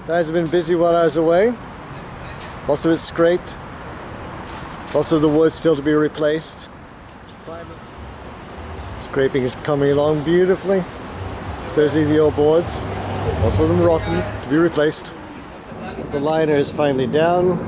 Guys have been busy while I was away. Lots of it scraped. Lots of the wood still to be replaced. Scraping is coming along beautifully, especially the old boards. Most of them rotten to be replaced. The liner is finally down.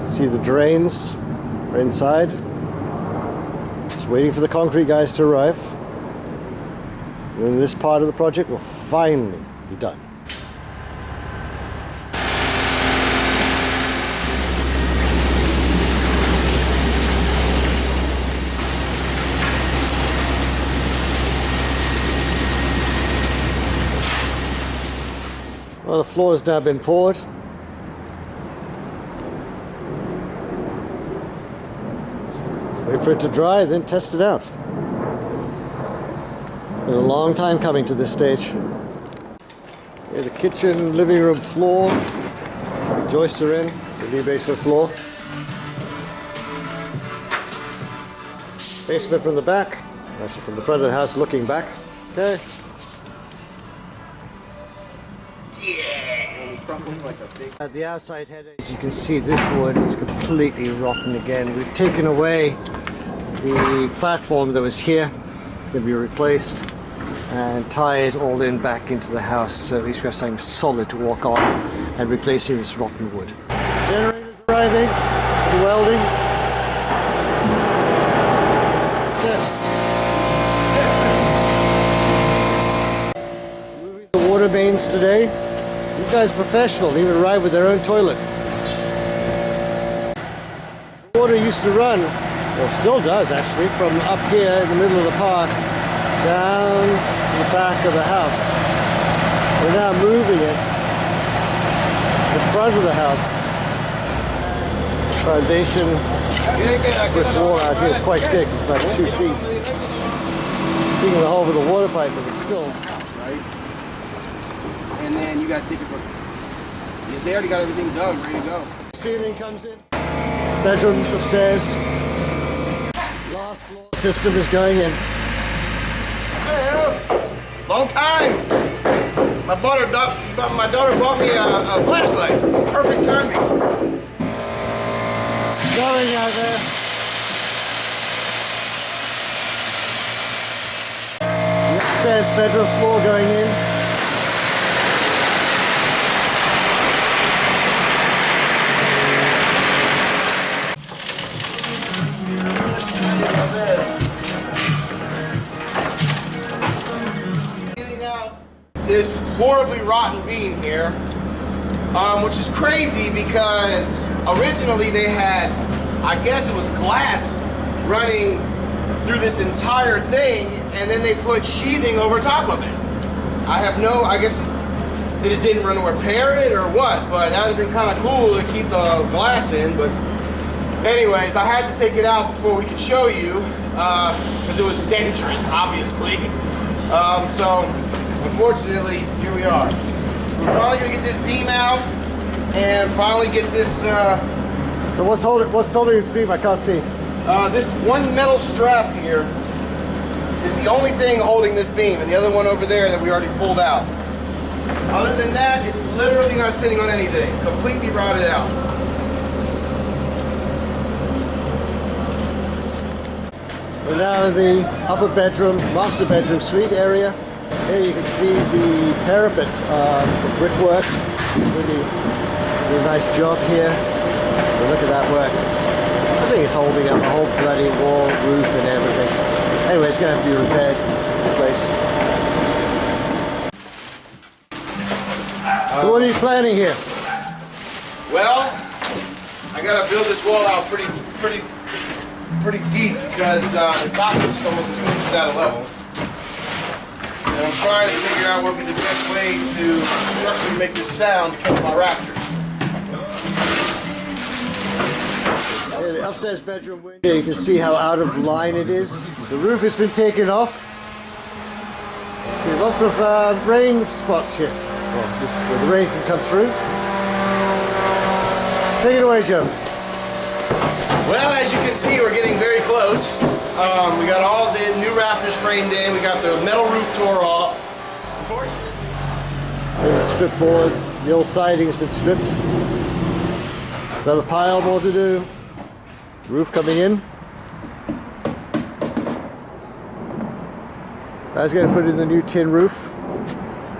See the drains are inside. Just waiting for the concrete guys to arrive. And then this part of the project will finally be done. Well, the floor has now been poured. Wait for it to dry, then test it out. Been a long time coming to this stage. Okay, the kitchen, living room floor. The joists are in, the new basement floor. Basement from the back, actually from the front of the house looking back. Okay. At the outside header, as you can see, this wood is completely rotten again. We've taken away the platform that was here. It's going to be replaced and tied all in back into the house, so at least we have something solid to walk on and replacing this rotten wood. Generators arriving, the welding. Steps. Moving the water mains today. These guys are professional, they even arrive with their own toilet. The water used to run, or still does actually, from up here in the middle of the park down to the back of the house. We're now moving it to the front of the house. Foundation brick wall out here is quite thick, it's about 2 feet. Digging the hole with the water pipe, but it's still... And then you got to take it for... They already got everything done, ready to go. Ceiling comes in. Bedrooms upstairs. Last floor system is going in. Long time. My daughter bought me a flashlight. Perfect timing. Snowing out there. The upstairs bedroom floor going in. This horribly rotten beam here, which is crazy because originally they had, I guess it was glass running through this entire thing, and then they put sheathing over top of it. I guess they just didn't want to repair it or what, but that would have been kind of cool to keep the glass in. But anyways, I had to take it out before we could show you because it was dangerous, obviously. So unfortunately, here we are. We're finally gonna get this beam out and finally get this. So what's holding this beam? I can't see. This one metal strap here is the only thing holding this beam, and the other one over there that we already pulled out. Other than that, it's literally not sitting on anything. Completely rotted out. We're now in the upper bedroom, master bedroom suite area. Here you can see the parapet, the brickwork. Really nice job here. So look at that work. I think it's holding up the whole bloody wall, roof and everything. Anyway, it's going to have to be repaired, replaced. So what are you planning here? Well, I got to build this wall out pretty deep because the top is almost 2 inches out of level. And I'm trying to figure out what would be the best way to structurally make this sound to catch my raptors. Yeah, the upstairs bedroom window, you can see how out of line it is. The roof has been taken off. See, lots of rain spots here. Well, this where the rain can come through. Take it away, Joe. Well, as you can see, we're getting very close. We got all the new rafters framed in. We got the metal roof tore off. Unfortunately. It's strip boards. The old siding has been stripped. Still a pile more to do. Roof coming in. I was going to put in the new tin roof.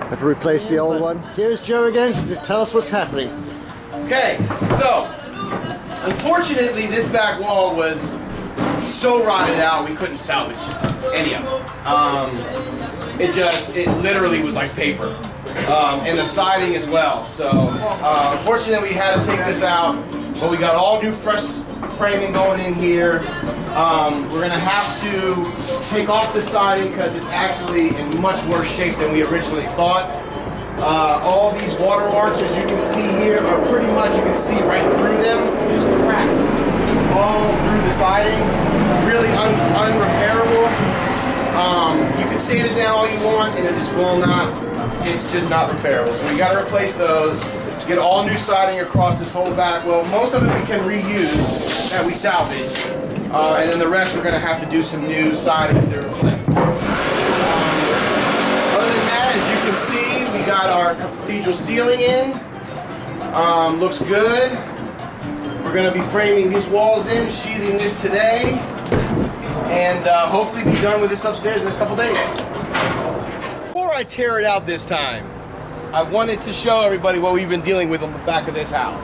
Have to replace the old one. Here's Joe again. Tell us what's happening. Okay, so unfortunately this back wall was so rotted out we couldn't salvage any of it. It literally was like paper. And the siding as well. So unfortunately we had to take this out, but we got all new fresh framing going in here. We're gonna have to take off the siding because it's actually in much worse shape than we originally thought. All these watermarks, as you can see here, are pretty much, you can see right through them, just cracks all through the siding. Really unrepairable. You can sand it down all you want and it just will not, it's just not repairable. So we got to replace those, get all new siding across this whole back. Well, most of it we can reuse that we salvage. And then the rest we're going to have to do some new siding to replace. Other than that, as you can see, we got our cathedral ceiling in. Looks good. We're going to be framing these walls in, sheathing this today, and hopefully be done with this upstairs in the next couple days. Before I tear it out this time, I wanted to show everybody what we've been dealing with on the back of this house.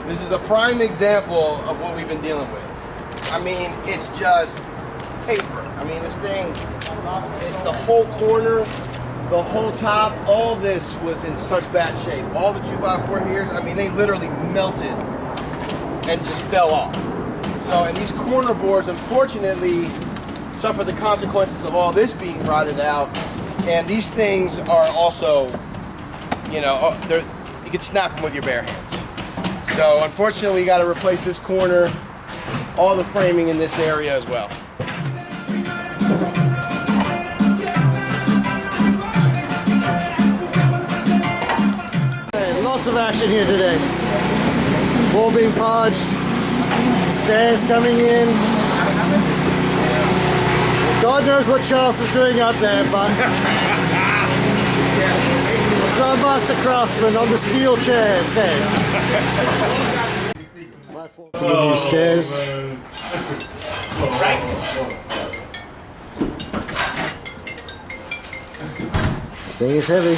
This is a prime example of what we've been dealing with. I mean, it's just paper. I mean, this thing, the whole corner, the whole top, all this was in such bad shape. All the 2x4 here, I mean, they literally melted and just fell off. So, and these corner boards, unfortunately, suffered the consequences of all this being rotted out. And these things are also, you know, you could snap them with your bare hands. So, unfortunately, we got to replace this corner, all the framing in this area as well. Lots of action here today. Wall being podged, stairs coming in. God knows what Charles is doing up there, but some master craftsman on the steel chair says. Platform for the new stairs. Thing is heavy.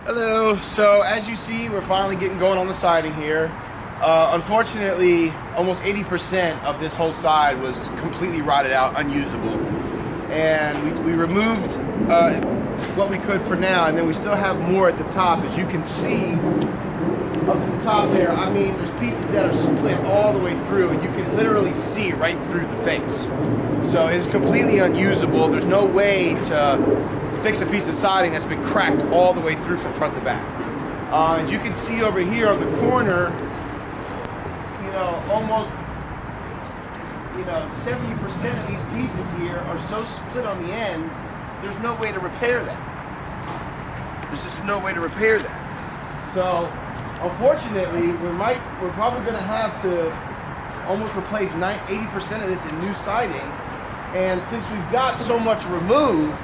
Hello. So as you see, we're finally getting going on the siding here. Unfortunately, almost 80% of this whole side was completely rotted out, unusable. And we removed what we could for now, and then we still have more at the top. As you can see up at the top there, I mean, there's pieces that are split all the way through, and you can literally see right through the face. So it's completely unusable. There's no way to fix a piece of siding that's been cracked all the way through from front to back. As you can see over here on the corner, you know, almost, you know, 70% of these pieces here are so split on the ends, there's no way to repair that. There's just no way to repair that. So, unfortunately, we're probably going to have to almost replace 80% of this in new siding. And since we've got so much removed,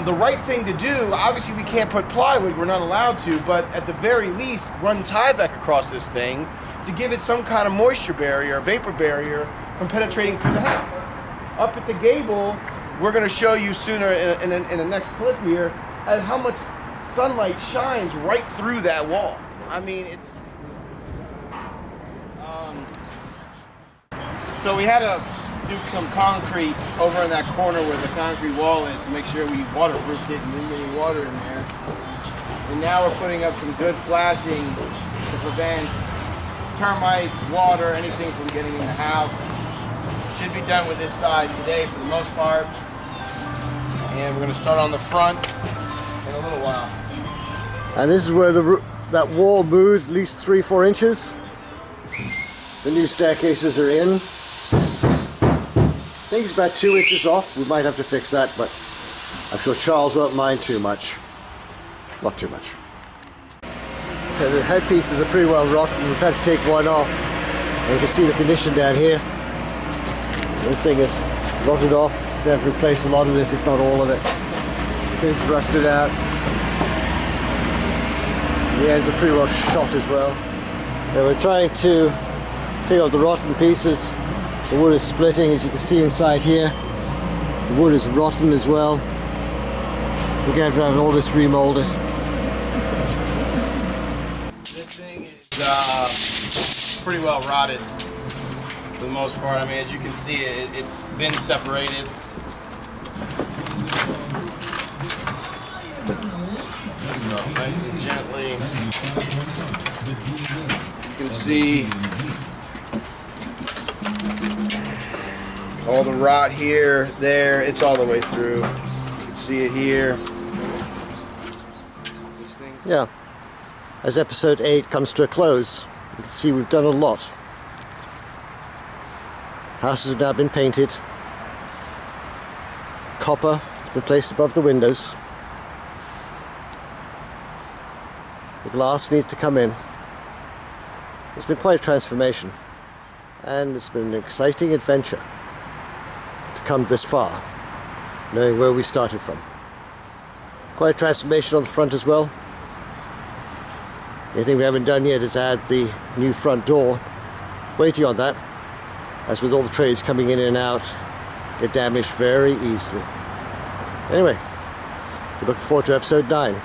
the right thing to do, obviously we can't put plywood, we're not allowed to, but at the very least run Tyvek across this thing to give it some kind of moisture barrier, vapor barrier from penetrating through the house. Up at the gable, we're going to show you sooner in the next clip here how much sunlight shines right through that wall. I mean, it's... So we had to do some concrete over in that corner where the concrete wall is to make sure we waterproofed it and didn't get any water in there. And now we're putting up some good flashing to prevent termites, water, anything from getting in the house. Should be done with this side today for the most part. And we're going to start on the front in a little while. And this is where that wall moved at least 3-4 inches. The new staircases are in. I think it's about 2 inches off. We might have to fix that, but I'm sure Charles won't mind too much. Not too much. So the headpieces are pretty well rotten. We've had to take one off. And you can see the condition down here. This thing is rotted off. They have replaced a lot of this, if not all of it. It's rusted out. The ends are pretty well shot as well. And we're trying to take out the rotten pieces. The wood is splitting, as you can see inside here. The wood is rotten as well. We're going to have all this remolded. This thing is pretty well rotted for the most part. I mean, as you can see, it's been separated. Nice and gently. You can see all the rot here, there. It's all the way through. You can see it here. Yeah. As episode 8 comes to a close, you can see we've done a lot. Houses have now been painted. Copper has been placed above the windows. The glass needs to come in. It's been quite a transformation, and it's been an exciting adventure to come this far, knowing where we started from. Quite a transformation on the front as well. The only thing we haven't done yet is add the new front door. Waiting on that, as with all the trades coming in and out, get damaged very easily. Anyway, we're looking forward to episode 9.